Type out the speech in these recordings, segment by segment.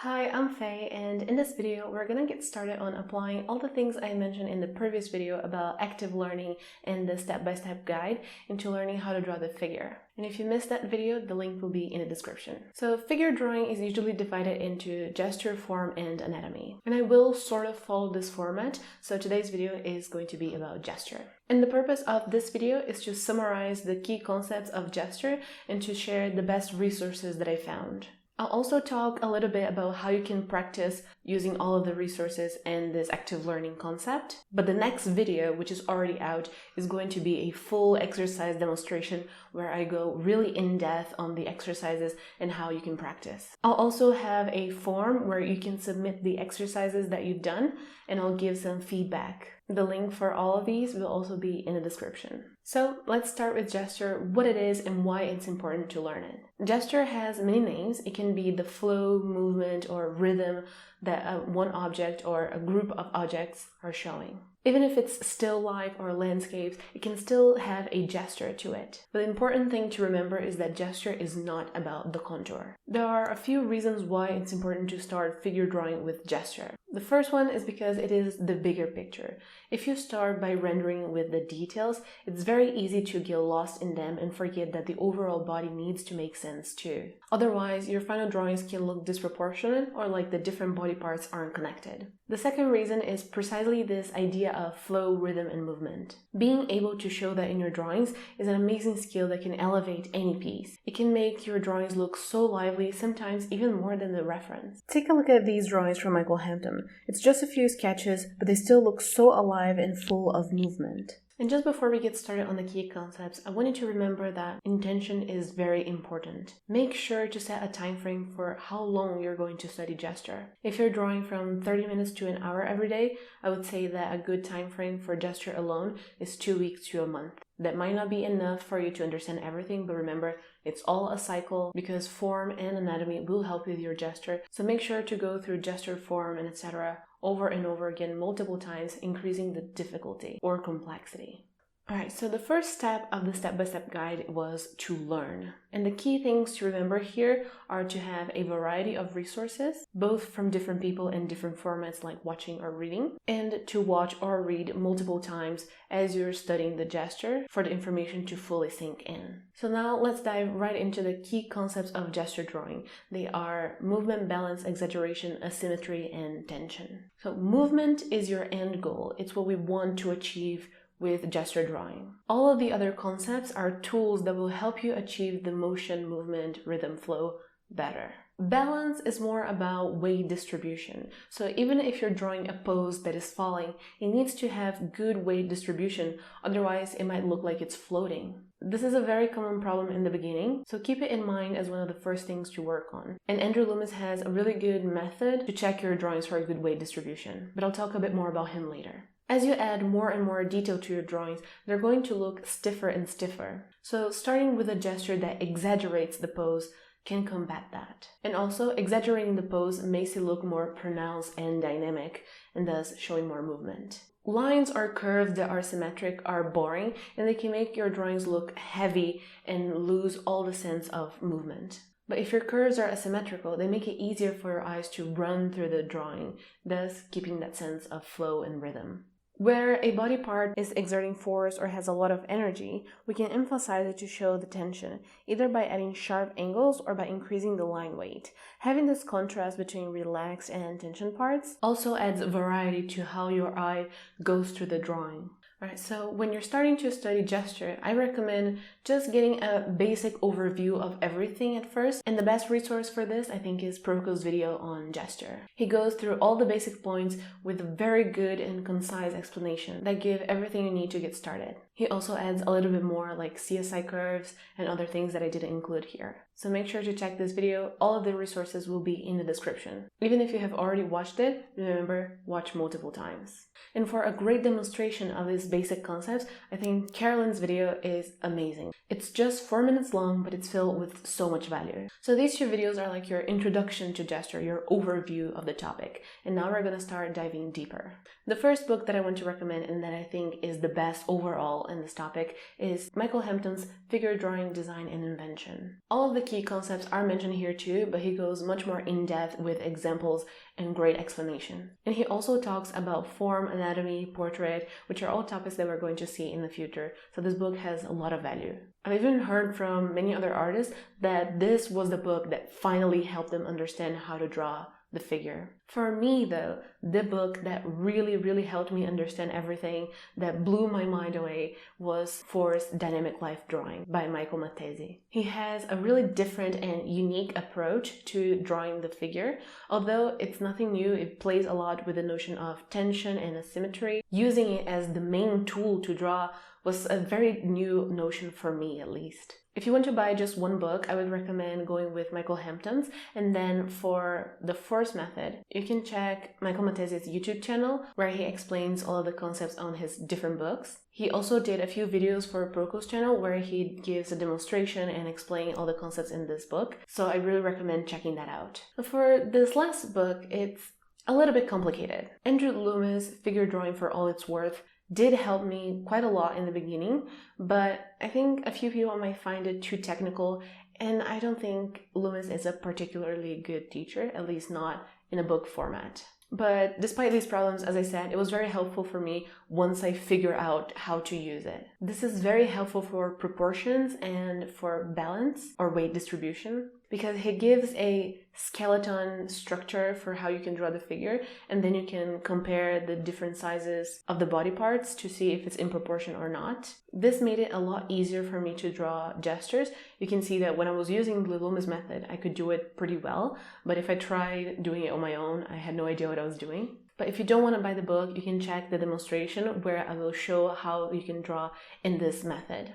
Hi, I'm Faye, and in this video we're gonna get started on applying all the things I mentioned in the previous video about active learning and the step-by-step guide into learning how to draw the figure. And if you missed that video, the link will be in the description. So figure drawing is usually divided into gesture, form, and anatomy. And I will sort of follow this format, so today's video is going to be about gesture. And the purpose of this video is to summarize the key concepts of gesture and to share the best resources that I found. I'll also talk a little bit about how you can practice using all of the resources and this active learning concept. But the next video, which is already out, is going to be a full exercise demonstration where I go really in depth on the exercises and how you can practice. I'll also have a form where you can submit the exercises that you've done, and I'll give some feedback. The link for all of these will also be in the description. So let's start with gesture, what it is and why it's important to learn it. Gesture has many names. It can be the flow, movement, or rhythm that one object or a group of objects are showing. Even if it's still life or landscapes, it can still have a gesture to it. But the important thing to remember is that gesture is not about the contour. There are a few reasons why it's important to start figure drawing with gesture. The first one is because it is the bigger picture. If you start by rendering with the details, it's very easy to get lost in them and forget that the overall body needs to make sense too. Otherwise, your final drawings can look disproportionate or like the different body parts aren't connected. The second reason is precisely this idea of flow, rhythm, and movement. Being able to show that in your drawings is an amazing skill that can elevate any piece. It can make your drawings look so lively, sometimes even more than the reference. Take a look at these drawings from Michael Hampton. It's just a few sketches, but they still look so alive and full of movement. And just before we get started on the key concepts, I want you to remember that intention is very important. Make sure to set a time frame for how long you're going to study gesture. If you're drawing from 30 minutes to an hour every day, I would say that a good time frame for gesture alone is 2 weeks to a month. That might not be enough for you to understand everything, but remember, it's all a cycle because form and anatomy will help with your gesture. So make sure to go through gesture, form, and etc. over and over again multiple times, increasing the difficulty or complexity. Alright, so the first step of the step-by-step guide was to learn. And the key things to remember here are to have a variety of resources, both from different people in different formats like watching or reading, and to watch or read multiple times as you're studying the gesture for the information to fully sink in. So now let's dive right into the key concepts of gesture drawing. They are movement, balance, exaggeration, asymmetry, and tension. So movement is your end goal. It's what we want to achieve with gesture drawing. All of the other concepts are tools that will help you achieve the motion, movement, rhythm, flow better. Balance is more about weight distribution. So even if you're drawing a pose that is falling, it needs to have good weight distribution, otherwise it might look like it's floating. This is a very common problem in the beginning, so keep it in mind as one of the first things to work on. And Andrew Loomis has a really good method to check your drawings for a good weight distribution, but I'll talk a bit more about him later. As you add more and more detail to your drawings, they're going to look stiffer and stiffer. So starting with a gesture that exaggerates the pose can combat that. And also, exaggerating the pose makes it look more pronounced and dynamic, and thus showing more movement. Lines or curves that are symmetric are boring, and they can make your drawings look heavy and lose all the sense of movement. But if your curves are asymmetrical, they make it easier for your eyes to run through the drawing, thus keeping that sense of flow and rhythm. Where a body part is exerting force or has a lot of energy, we can emphasize it to show the tension, either by adding sharp angles or by increasing the line weight. Having this contrast between relaxed and tension parts also adds variety to how your eye goes through the drawing. Alright, so when you're starting to study gesture, I recommend just getting a basic overview of everything at first, and the best resource for this, I think, is Proko's video on gesture. He goes through all the basic points with a very good and concise explanation that give everything you need to get started. He also adds a little bit more like CSI curves and other things that I didn't include here. So make sure to check this video. All of the resources will be in the description. Even if you have already watched it, remember, watch multiple times. And for a great demonstration of these basic concepts, I think Carolyn's video is amazing. It's just 4 minutes long, but it's filled with so much value. So these two videos are like your introduction to gesture, your overview of the topic. And now we're gonna start diving deeper. The first book that I want to recommend and that I think is the best overall in this topic is Michael Hampton's Figure Drawing, Design, and Invention. All of the key concepts are mentioned here too, but he goes much more in-depth with examples and great explanation. And he also talks about form, anatomy, portrait, which are all topics that we're going to see in the future. So this book has a lot of value. I've even heard from many other artists that this was the book that finally helped them understand how to draw the figure. For me though, the book that really helped me understand everything, that blew my mind away, was Forced Dynamic Life Drawing by Michael Mattesi. He has a really different and unique approach to drawing the figure. Although it's nothing new, it plays a lot with the notion of tension and asymmetry. Using it as the main tool to draw was a very new notion for me, at least. If you want to buy just one book, I would recommend going with Michael Hampton's. And then for the force method, you can check Michael Mattesi's YouTube channel, where he explains all of the concepts on his different books. He also did a few videos for Proko's channel where he gives a demonstration and explaining all the concepts in this book. So I really recommend checking that out. For this last book, it's a little bit complicated. Andrew Loomis' Figure Drawing for All It's Worth did help me quite a lot in the beginning, but I think a few people might find it too technical, and I don't think Loomis is a particularly good teacher, at least not in a book format. But despite these problems, as I said, it was very helpful for me once I figure out how to use it. This is very helpful for proportions and for balance or weight distribution, because it gives a skeleton structure for how you can draw the figure, and then you can compare the different sizes of the body parts to see if it's in proportion or not. This made it a lot easier for me to draw gestures. You can see that when I was using the Loomis method, I could do it pretty well, but if I tried doing it on my own, I had no idea what I was doing. But if you don't want to buy the book, you can check the demonstration where I will show how you can draw in this method.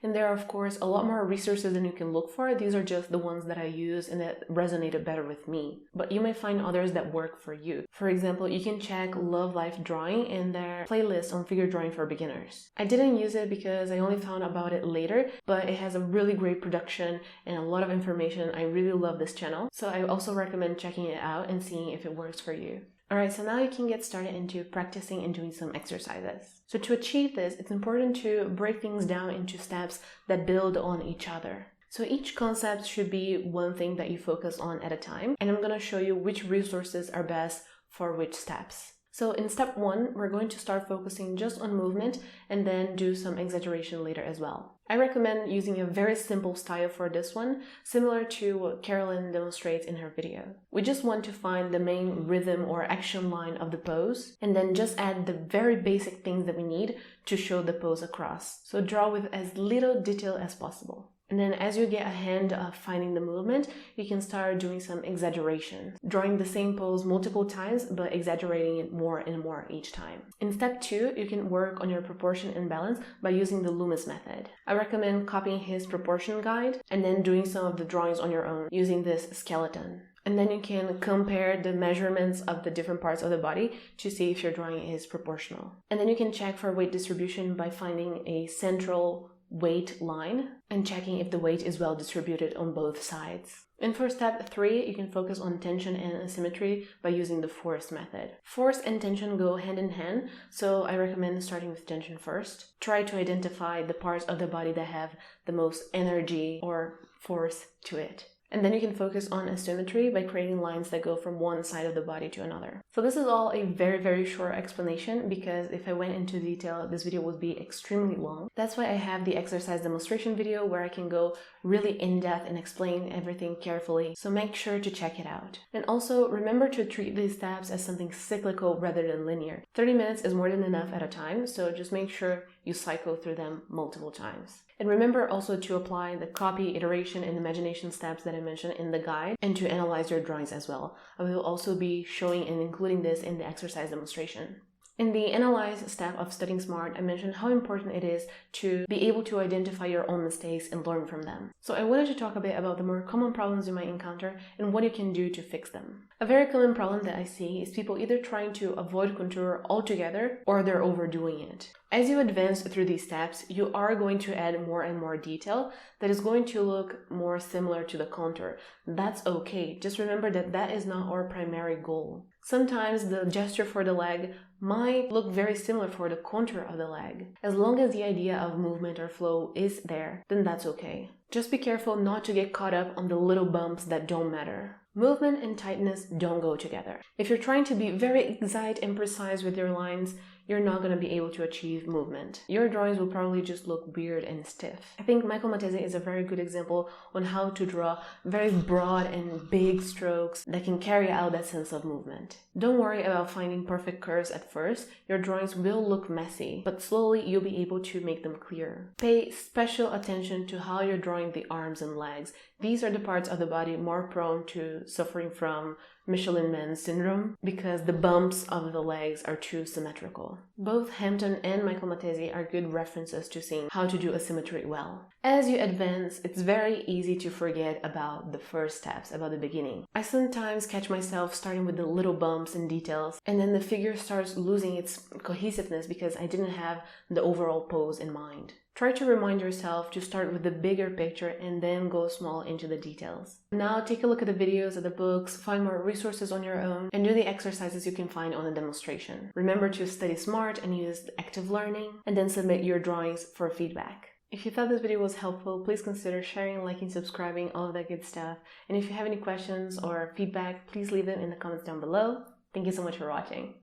And there are, of course, a lot more resources than you can look for. These are just the ones that I use and that resonated better with me. But you may find others that work for you. For example, you can check Love Life Drawing in their playlist on figure drawing for beginners. I didn't use it because I only found about it later, but it has a really great production and a lot of information. I really love this channel. So I also recommend checking it out and seeing if it works for you. Alright, so now you can get started into practicing and doing some exercises. So to achieve this, it's important to break things down into steps that build on each other. So each concept should be one thing that you focus on at a time, and I'm going to show you which resources are best for which steps. So in step 1, we're going to start focusing just on movement and then do some exaggeration later as well. I recommend using a very simple style for this one, similar to what Carolyn demonstrates in her video. We just want to find the main rhythm or action line of the pose, and then just add the very basic things that we need to show the pose across. So draw with as little detail as possible. And then as you get a hand of finding the movement, you can start doing some exaggeration, drawing the same pose multiple times, but exaggerating it more and more each time. In step 2, you can work on your proportion and balance by using the Loomis method. I recommend copying his proportion guide and then doing some of the drawings on your own using this skeleton. And then you can compare the measurements of the different parts of the body to see if your drawing is proportional. And then you can check for weight distribution by finding a central weight line and checking if the weight is well distributed on both sides. And for step 3, you can focus on tension and asymmetry by using the force method. Force and tension go hand in hand, so I recommend starting with tension first. Try to identify the parts of the body that have the most energy or force to it. And then you can focus on asymmetry by creating lines that go from one side of the body to another. So this is all a very short explanation, because if I went into detail, this video would be extremely long. That's why I have the exercise demonstration video where I can go really in depth and explain everything carefully. So make sure to check it out. And also remember to treat these steps as something cyclical rather than linear. 30 minutes is more than enough at a time, so just make sure you cycle through them multiple times. And remember also to apply the copy, iteration, and imagination steps that I mentioned in the guide, and to analyze your drawings as well. I will also be showing and including this in the exercise demonstration. In the analyze step of studying smart, I mentioned how important it is to be able to identify your own mistakes and learn from them. So I wanted to talk a bit about the more common problems you might encounter and what you can do to fix them. A very common problem that I see is people either trying to avoid contour altogether or they're overdoing it. As you advance through these steps, you are going to add more and more detail that is going to look more similar to the contour. That's okay. Just remember that that is not our primary goal. Sometimes the gesture for the leg might look very similar for the contour of the leg. As long as the idea of movement or flow is there, then that's okay. Just be careful not to get caught up on the little bumps that don't matter. Movement and tightness don't go together. If you're trying to be very exact and precise with your lines, you're not going to be able to achieve movement. Your drawings will probably just look weird and stiff. I think Michael Matese is a very good example on how to draw very broad and big strokes that can carry out that sense of movement. Don't worry about finding perfect curves at first. Your drawings will look messy, but slowly you'll be able to make them clear. Pay special attention to how you're drawing the arms and legs. These are the parts of the body more prone to suffering from Michelin Man syndrome because the bumps of the legs are too symmetrical. Both Hampton and Michael Matese are good references to seeing how to do asymmetry well. As you advance, it's very easy to forget about the first steps, about the beginning. I sometimes catch myself starting with the little bumps and details, and then the figure starts losing its cohesiveness because I didn't have the overall pose in mind. Try to remind yourself to start with the bigger picture and then go small into the details. Now take a look at the videos of the books, find more resources on your own, and do the exercises you can find on the demonstration. Remember to study smart and use active learning, and then submit your drawings for feedback. If you thought this video was helpful, please consider sharing, liking, subscribing, all of that good stuff. And if you have any questions or feedback, please leave them in the comments down below. Thank you so much for watching.